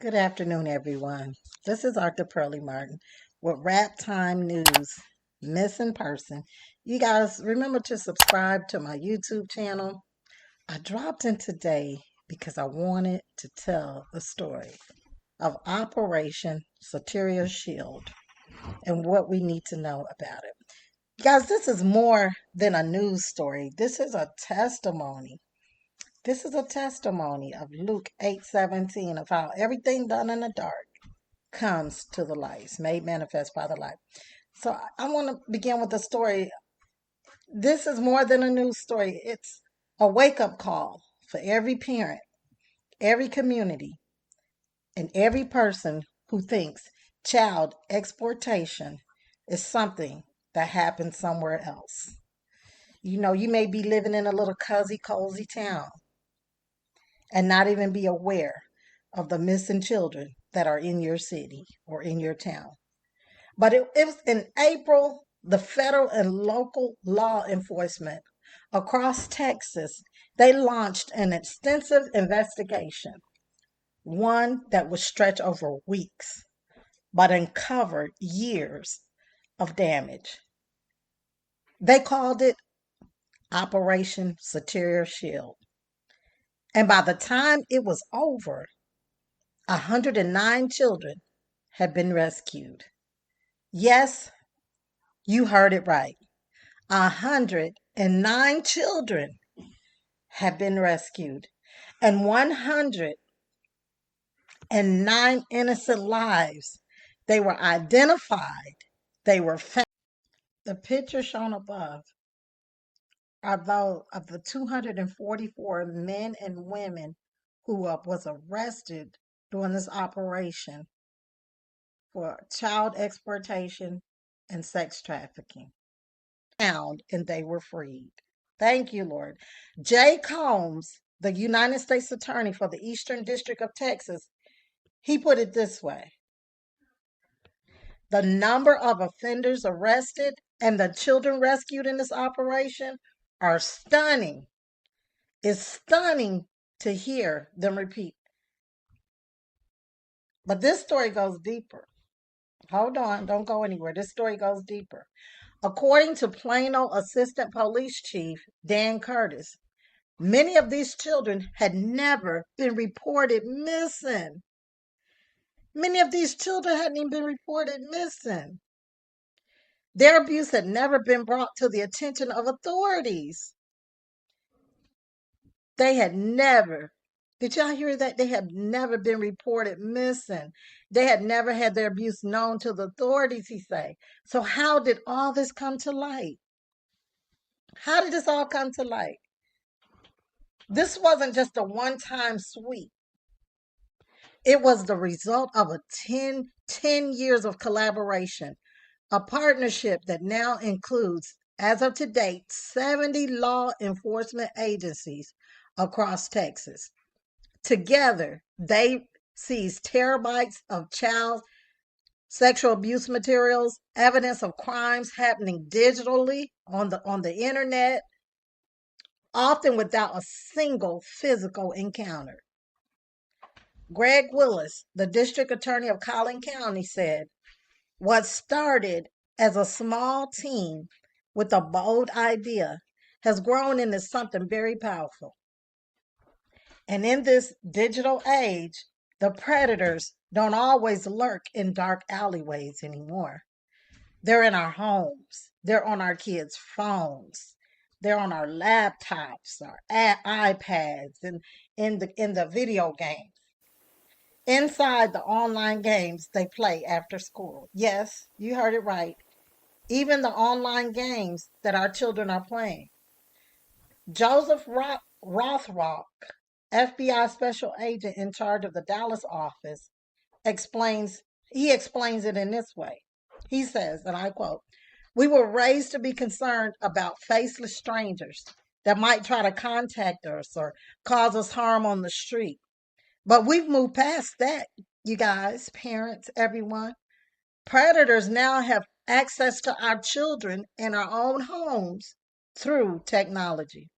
Good afternoon, everyone. This is Arthur Pearlie Martin with Wrap Time News, Missing Person. You guys remember to subscribe to my YouTube channel. I dropped in today because I wanted to tell the story of Operation Soteria Shield and what we need to know about it. Guys, this is more than a news story. This is a testimony. This is a testimony of Luke 8:17 of how everything done in the dark comes to the light, it's made manifest by the light. So I want to begin with the story. This is more than a news story. It's a wake-up call for every parent, every community, and every person who thinks child exploitation is something that happens somewhere else. You may be living in a little cozy town and not even be aware of the missing children that are in your city or in your town. But it was in April, the federal and local law enforcement across Texas, they launched an extensive investigation, one that would stretch over weeks, but uncovered years of damage. They called it Operation Soteria Shield. And by the time it was over, 109 children had been rescued. Yes, you heard it right. 109 children have been rescued, and 109 innocent lives. They were identified. They were found. The picture shown above are those of the 244 men and women who was arrested during this operation for child exploitation and sex trafficking. Found and they were freed. Thank you, Lord. Jay Combs, the United States Attorney for the Eastern District of Texas, he put it this way: the number of offenders arrested and the children rescued in this operation are stunning. It's stunning to hear them repeat. But this story goes deeper. Hold on, don't go anywhere. This story goes deeper. According to Plano Assistant Police Chief Dan Curtis, many of these children had never been reported missing. Many of these children hadn't even been reported missing. Their abuse had never been brought to the attention of authorities. They had never, did y'all hear that? They had never been reported missing. They had never had their abuse known to the authorities, he say. So how did all this come to light? How did this all come to light? This wasn't just a one-time sweep. It was the result of a 10 years of collaboration, a partnership that now includes, as of to date, 70 law enforcement agencies across Texas. Together, they seized terabytes of child sexual abuse materials, evidence of crimes happening digitally on the internet, often without a single physical encounter. Greg Willis, the district attorney of Collin County, said, what started as a small team with a bold idea has grown into something very powerful. And in this digital age, the predators don't always lurk in dark alleyways anymore. They're in our homes. They're on our kids' phones. They're on our laptops, our iPads, and in the video games. Inside the online games they play after school. Yes, you heard it right. Even the online games that our children are playing. Joseph Rothrock, FBI special agent in charge of the Dallas office, explains it in this way. He says, and I quote, "We were raised to be concerned about faceless strangers that might try to contact us or cause us harm on the street. But we've moved past that, you guys, parents, everyone. Predators now have access to our children in our own homes through technology.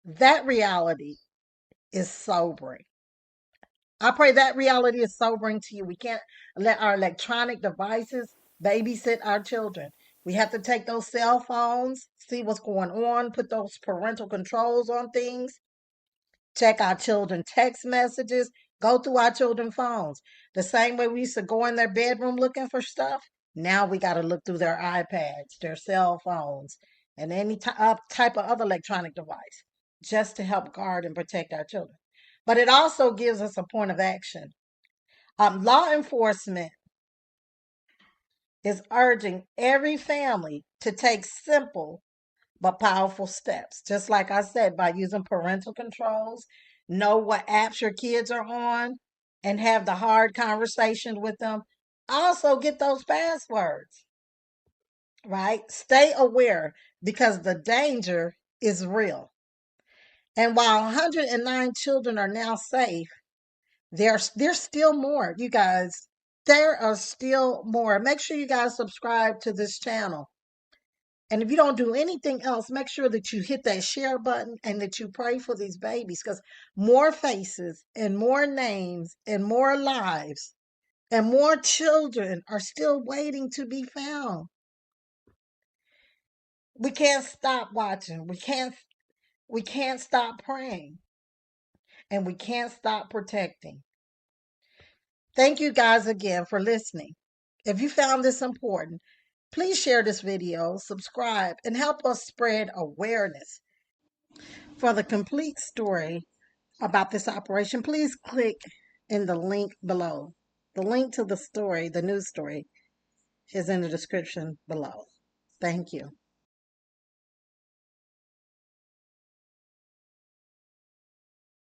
That reality is sobering. I pray that reality is sobering to you. We can't let our electronic devices babysit our children. We have to take those cell phones, see what's going on, put those parental controls on things, check our children text messages, go through our children's phones. The same way we used to go in their bedroom looking for stuff, now we got to look through their iPads, their cell phones, and any type of other electronic device just to help guard and protect our children. But it also gives us a point of action. Law enforcement is urging every family to take simple but powerful steps. Just like I said, by using parental controls, know what apps your kids are on, and have the hard conversation with them. Also, get those passwords, right? Stay aware because the danger is real. And while 109 children are now safe, there's still more, you guys. There are still more. Make sure you guys subscribe to this channel. And if you don't do anything else, make sure that you hit that share button and that you pray for these babies because more faces and more names and more lives and more children are still waiting to be found. We can't stop watching. We can't stop praying, and we can't stop protecting. Thank you guys again for listening. If you found this important, please share this video, subscribe, and help us spread awareness. For the complete story about this operation, please click in the link below. The link to the story, the news story, is in the description below. Thank you.